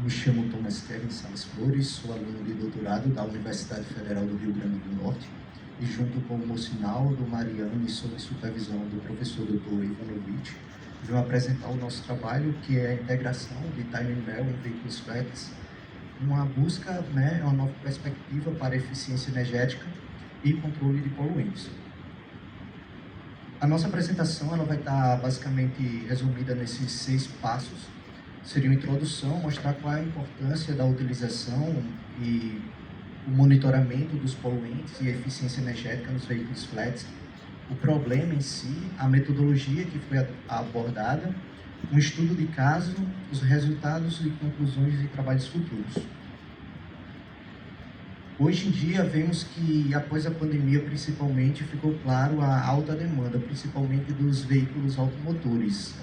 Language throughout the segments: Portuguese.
Me chamo Thomas Kevin Salles Flores, sou aluno de doutorado da Universidade Federal do Rio Grande do Norte e, junto com o Mocinaldo, Mariano e sob supervisão do professor Dr. Ivanovic, venho apresentar o nosso trabalho, que é a integração de Timing Bell em veículos flex, uma busca, uma nova perspectiva para a eficiência energética e controle de poluentes. A nossa apresentação ela vai estar basicamente resumida nesses 6 passos. Seria uma introdução, mostrar qual é a importância da utilização e o monitoramento dos poluentes e a eficiência energética nos veículos flex, o problema em si, a metodologia que foi abordada, um estudo de caso, os resultados e conclusões de trabalhos futuros. Hoje em dia, vemos que, após a pandemia, principalmente, ficou claro a alta demanda, principalmente dos veículos automotores,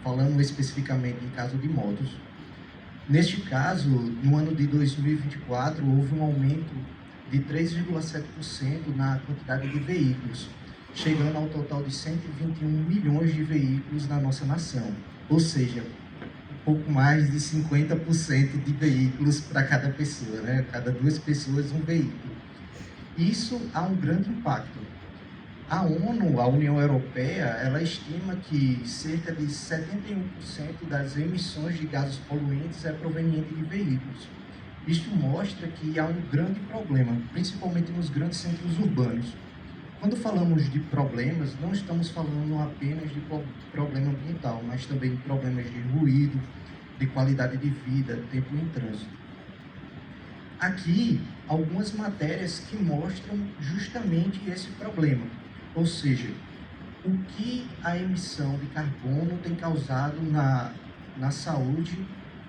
falando especificamente em caso de motos. Neste caso, no ano de 2024, houve um aumento de 3,7% na quantidade de veículos, chegando ao total de 121 milhões de veículos na nossa nação, ou seja, pouco mais de 50% de veículos para cada pessoa, Cada 2 pessoas, um veículo. Isso há um grande impacto. A ONU, a União Europeia, ela estima que cerca de 71% das emissões de gases poluentes é proveniente de veículos. Isto mostra que há um grande problema, principalmente nos grandes centros urbanos. Quando falamos de problemas, não estamos falando apenas de problema ambiental, mas também de problemas de ruído, de qualidade de vida, tempo em trânsito. Aqui, algumas matérias que mostram justamente esse problema, ou seja, o que a emissão de carbono tem causado na saúde,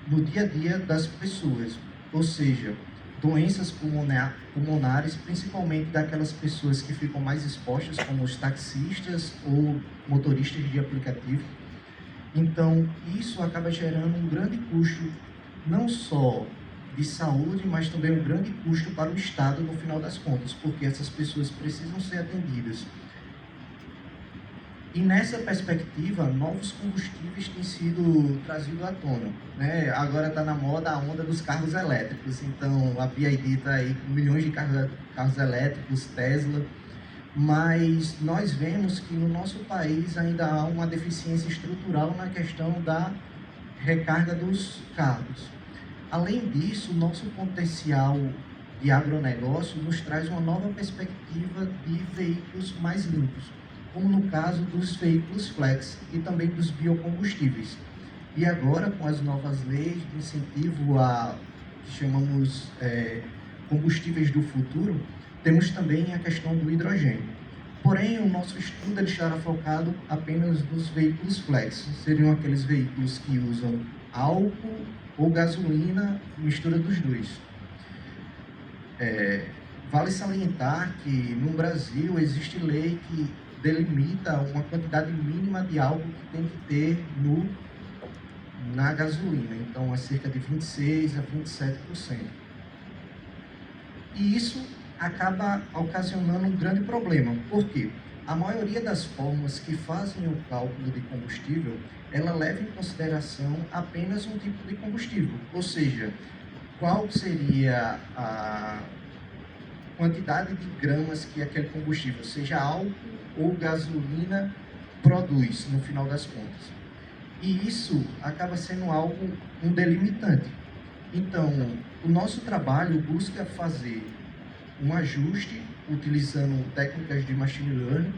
no dia a dia das pessoas, ou seja, doenças pulmonares, principalmente daquelas pessoas que ficam mais expostas, como os taxistas ou motoristas de aplicativo. Então, isso acaba gerando um grande custo, não só de saúde, mas também um grande custo para o Estado no final das contas, porque essas pessoas precisam ser atendidas. E nessa perspectiva, novos combustíveis têm sido trazidos à tona, Agora está na moda a onda dos carros elétricos, então a BYD está aí com milhões de carros elétricos, Tesla, mas nós vemos que no nosso país ainda há uma deficiência estrutural na questão da recarga dos carros. Além disso, o nosso potencial de agronegócio nos traz uma nova perspectiva de veículos mais limpos, como no caso dos veículos flex e também dos biocombustíveis. E agora, com as novas leis de incentivo a, que chamamos combustíveis do futuro, temos também a questão do hidrogênio. Porém, o nosso estudo estará focado apenas nos veículos flex. Seriam aqueles veículos que usam álcool ou gasolina, mistura dos dois. Vale salientar que no Brasil existe lei que delimita uma quantidade mínima de álcool que tem que ter na gasolina, então é cerca de 26% a 27%. E isso acaba ocasionando um grande problema, porque a maioria das formas que fazem o cálculo de combustível, ela leva em consideração apenas um tipo de combustível, ou seja, qual seria a quantidade de gramas que aquele combustível, seja álcool ou gasolina, produz no final das contas. E isso acaba sendo um delimitante. Então, o nosso trabalho busca fazer um ajuste utilizando técnicas de machine learning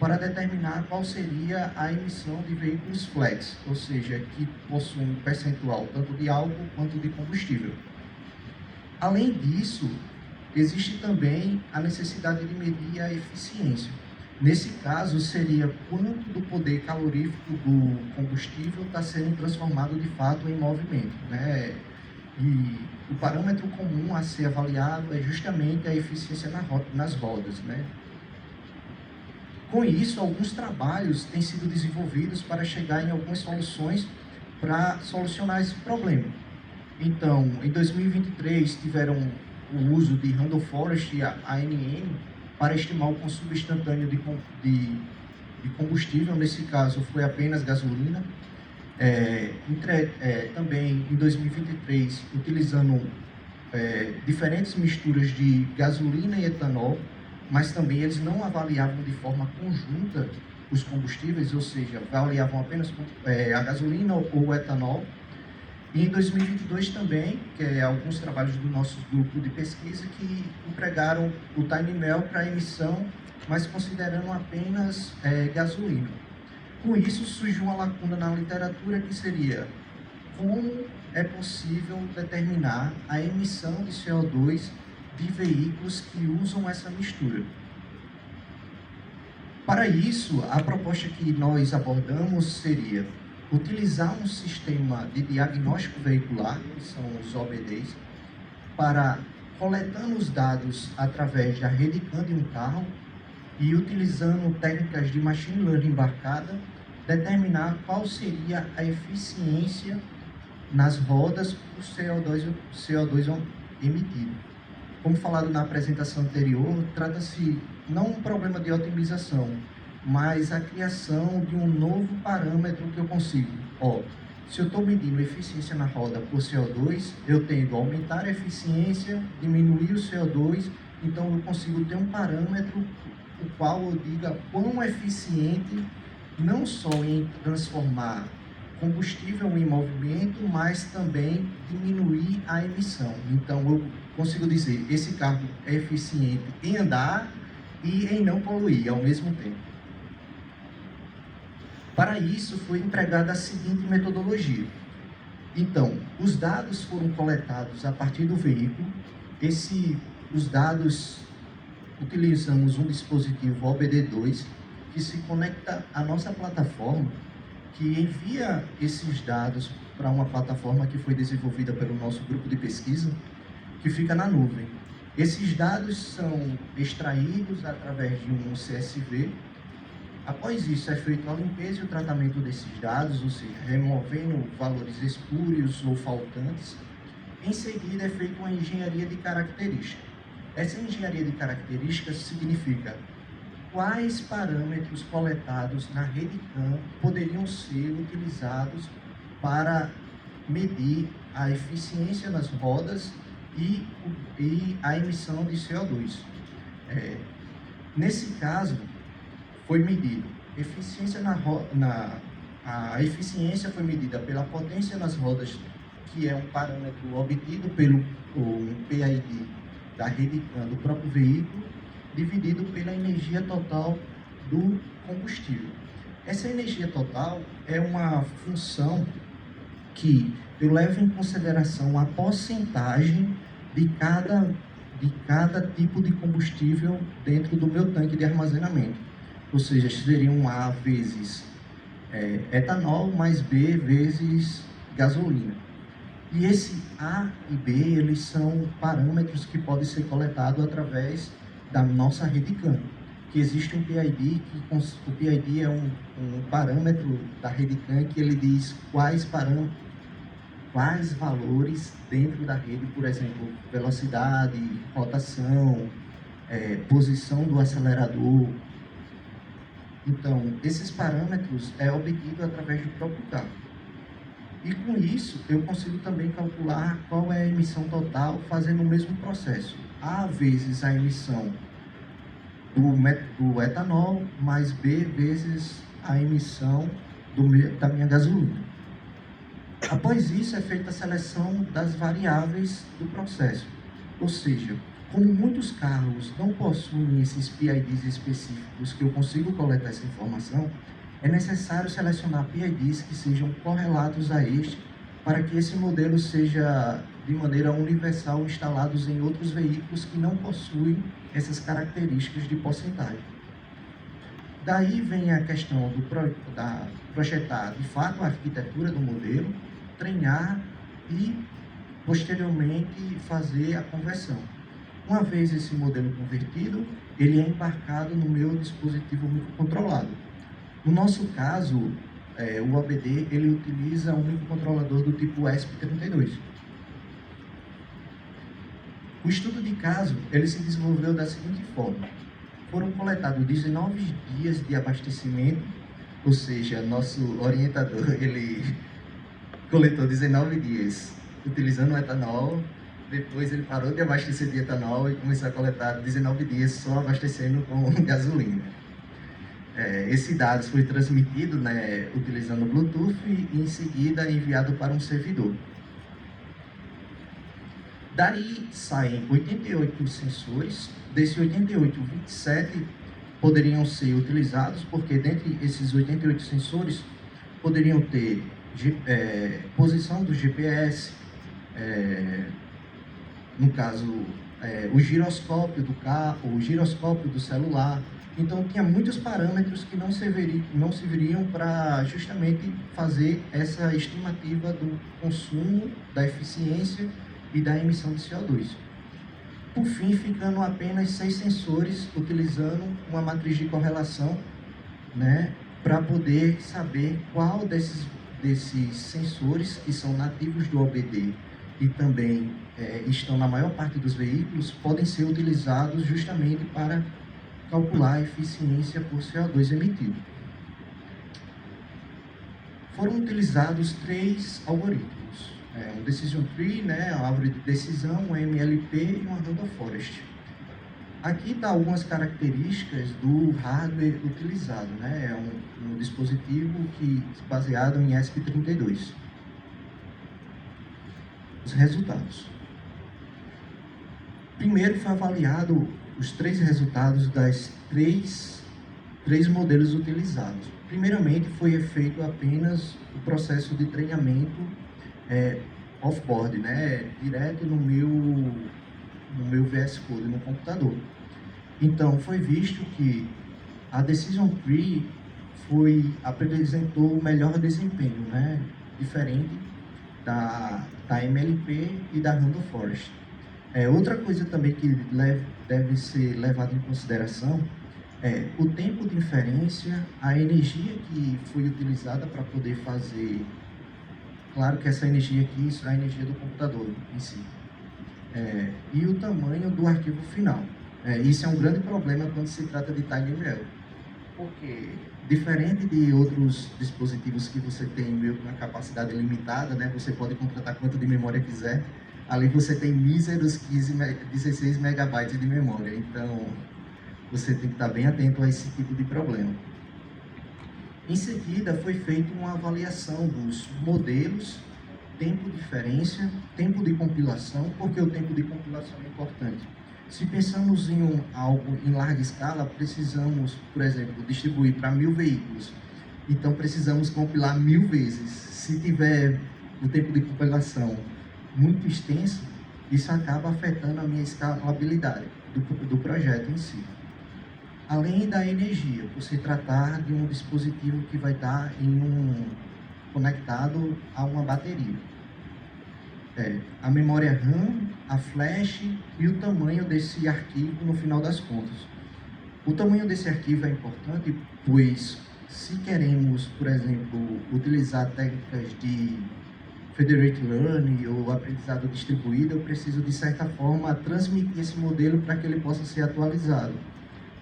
para determinar qual seria a emissão de veículos flex, ou seja, que possuem um percentual tanto de álcool quanto de combustível. Além disso, existe também a necessidade de medir a eficiência. Nesse caso, seria quanto do poder calorífico do combustível está sendo transformado de fato em movimento, E o parâmetro comum a ser avaliado é justamente a eficiência nas rodas, Com isso, alguns trabalhos têm sido desenvolvidos para chegar em algumas soluções para solucionar esse problema. Então, em 2023, tiveram o uso de Randall Forest e a ANN para estimar o consumo instantâneo de combustível, nesse caso foi apenas gasolina, Também em 2023, utilizando diferentes misturas de gasolina e etanol, mas também eles não avaliavam de forma conjunta os combustíveis, ou seja, avaliavam apenas a gasolina ou o etanol. E em 2022 também, que é alguns trabalhos do nosso grupo de pesquisa que empregaram o Tiny Mel para emissão, mas considerando apenas gasolina. Com isso, surgiu uma lacuna na literatura que seria como é possível determinar a emissão de CO2 de veículos que usam essa mistura. Para isso, a proposta que nós abordamos seria utilizar um sistema de diagnóstico veicular, que são os OBDs, para coletando os dados através da rede CAN de um carro e utilizando técnicas de machine learning embarcada, determinar qual seria a eficiência nas rodas do CO2 emitido. Como falado na apresentação anterior, trata-se não um problema de otimização, mas a criação de um novo parâmetro que eu consigo. Se eu estou medindo eficiência na roda por CO2, eu tendo a aumentar a eficiência, diminuir o CO2, então eu consigo ter um parâmetro o qual eu diga quão eficiente, não só em transformar combustível em movimento, mas também diminuir a emissão. Então eu consigo dizer, esse carro é eficiente em andar e em não poluir ao mesmo tempo. Para isso foi empregada a seguinte metodologia. Então, os dados foram coletados a partir do veículo. Os dados, utilizamos um dispositivo OBD2 que se conecta à nossa plataforma, que envia esses dados para uma plataforma que foi desenvolvida pelo nosso grupo de pesquisa, que fica na nuvem. Esses dados são extraídos através de um CSV. Após isso, é feita a limpeza e o tratamento desses dados, ou seja, removendo valores espúrios ou faltantes. Em seguida, é feita uma engenharia de características. Essa engenharia de características significa quais parâmetros coletados na rede CAN poderiam ser utilizados para medir a eficiência nas rodas e a emissão de CO2. Nesse caso, foi medido eficiência a eficiência foi medida pela potência nas rodas, que é um parâmetro obtido pelo PID da rede CAN do próprio veículo, dividido pela energia total do combustível. Essa energia total é uma função que eu levo em consideração a porcentagem de cada tipo de combustível dentro do meu tanque de armazenamento. Ou seja, seriam A vezes etanol mais B vezes gasolina. E esse A e B, eles são parâmetros que podem ser coletados através da nossa rede CAN, que existe um PID, o PID é um parâmetro da rede CAN que ele diz quais valores dentro da rede, por exemplo, velocidade, rotação, posição do acelerador. Então, esses parâmetros é obtido através do próprio carro. E com isso, eu consigo também calcular qual é a emissão total fazendo o mesmo processo. A vezes a emissão do etanol, mais B vezes a emissão da minha gasolina. Após isso, é feita a seleção das variáveis do processo. Ou seja, como muitos carros não possuem esses PIDs específicos que eu consigo coletar essa informação, é necessário selecionar PIDs que sejam correlatos a este, para que esse modelo seja de maneira universal instalados em outros veículos que não possuem essas características de porcentagem. Daí vem a questão da projetar de fato a arquitetura do modelo, treinar e posteriormente fazer a conversão. Uma vez esse modelo convertido, ele é embarcado no meu dispositivo microcontrolado. No nosso caso, o OBD ele utiliza um microcontrolador do tipo ESP32. O estudo de caso ele se desenvolveu da seguinte forma: foram coletados 19 dias de abastecimento Ou seja, nosso orientador, ele coletou 19 dias utilizando o etanol, depois ele parou de abastecer de etanol e começou a coletar 19 dias só abastecendo com gasolina. Esse dado foi transmitido, né, utilizando o Bluetooth e em seguida enviado para um servidor. Daí saem 88 sensores, desses 88, 27 poderiam ser utilizados, porque dentre esses 88 sensores poderiam ter posição do GPS, no caso, o giroscópio do carro, o giroscópio do celular. Então, tinha muitos parâmetros que não serviriam para justamente fazer essa estimativa do consumo, da eficiência e da emissão de CO2. Por fim, ficando apenas 6 sensores, utilizando uma matriz de correlação, né, para poder saber qual desses sensores que são nativos do OBD e também estão na maior parte dos veículos, podem ser utilizados justamente para calcular a eficiência por CO2 emitido. Foram utilizados 3 algoritmos, um Decision Tree, né, a árvore de decisão, um MLP e uma Random Forest. Aqui está algumas características do hardware utilizado, né, é um dispositivo baseado em ESP32. Os resultados. Primeiro foi avaliado os 3 resultados das três modelos utilizados. Primeiramente, foi feito apenas o processo de treinamento off-board, né, direto no meu VS Code, no computador. Então, foi visto que a Decision Tree apresentou o melhor desempenho, né, diferente da MLP e da Random Forest. Outra coisa também que deve ser levada em consideração é o tempo de inferência, a energia que foi utilizada para poder fazer. Claro que essa energia aqui, isso é a energia do computador em si. E o tamanho do arquivo final. Isso é um grande problema quando se trata de TinyML, porque, diferente de outros dispositivos que você tem meio que uma capacidade limitada, né, você pode contratar quanto de memória quiser, ali você tem míseros 16 megabytes de memória, então você tem que estar bem atento a esse tipo de problema. Em seguida, foi feita uma avaliação dos modelos, tempo de inferência, tempo de compilação, porque o tempo de compilação é importante. Se pensamos em algo em larga escala, precisamos, por exemplo, distribuir para 1000 veículos. Então, precisamos compilar 1000 vezes. Se tiver o tempo de compilação muito extenso, isso acaba afetando a minha escalabilidade do projeto em si. Além da energia, por se tratar de um dispositivo que vai estar conectado a uma bateria. A memória RAM, a flash e o tamanho desse arquivo no final das contas. O tamanho desse arquivo é importante, pois se queremos, por exemplo, utilizar técnicas de Federated Learning ou aprendizado distribuído, eu preciso, de certa forma, transmitir esse modelo para que ele possa ser atualizado.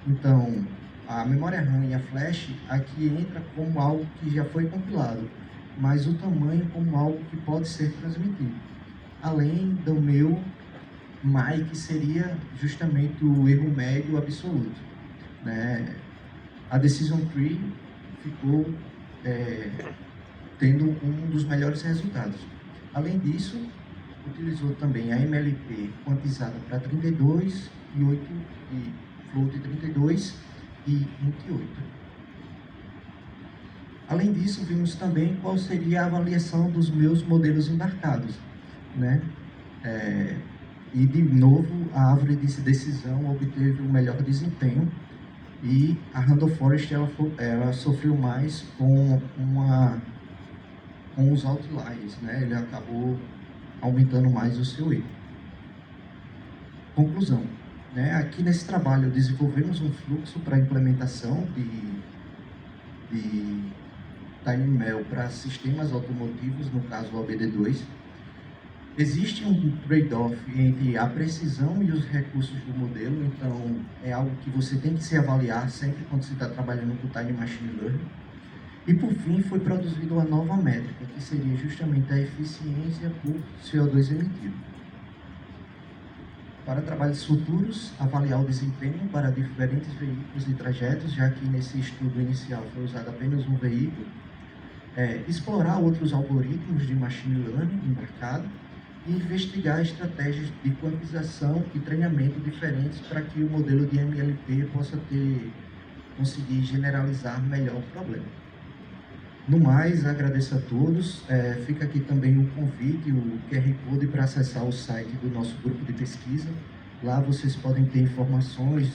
Então, a memória RAM e a flash aqui entra como algo que já foi compilado, mas o tamanho como algo que pode ser transmitido. Além do meu MAI, que seria justamente o erro médio absoluto, né? A Decision Tree ficou tendo um dos melhores resultados. Além disso, utilizou também a MLP quantizada para 32 e 8 e float 32 e 28. Além disso, vimos também qual seria a avaliação dos meus modelos embarcados, né? E de novo, a árvore de decisão obteve o melhor desempenho e a Random Forest ela sofreu mais com os outliers, né? Ele acabou aumentando mais o seu erro. Conclusão, né? Aqui nesse trabalho desenvolvemos um fluxo para a implementação de TinyML para sistemas automotivos, no caso o OBD2. Existe um trade-off entre a precisão e os recursos do modelo, então é algo que você tem que se avaliar sempre quando você está trabalhando com Tiny Machine Learning. E, por fim, foi produzida uma nova métrica, que seria justamente a eficiência por CO2 emitido. Para trabalhos futuros, avaliar o desempenho para diferentes veículos e trajetos, já que nesse estudo inicial foi usado apenas um veículo, explorar outros algoritmos de machine learning embarcado e investigar estratégias de quantização e treinamento diferentes para que o modelo de MLP possa conseguir generalizar melhor o problema. No mais, agradeço a todos. Fica aqui também o convite, o QR Code para acessar o site do nosso grupo de pesquisa. Lá vocês podem ter informações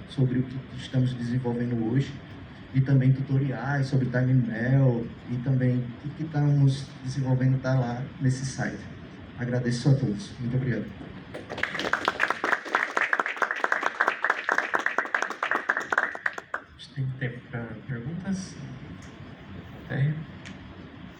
sobre o que estamos desenvolvendo hoje e também tutoriais sobre TimeML e também o que estamos desenvolvendo está lá nesse site. Agradeço a todos. Muito obrigado.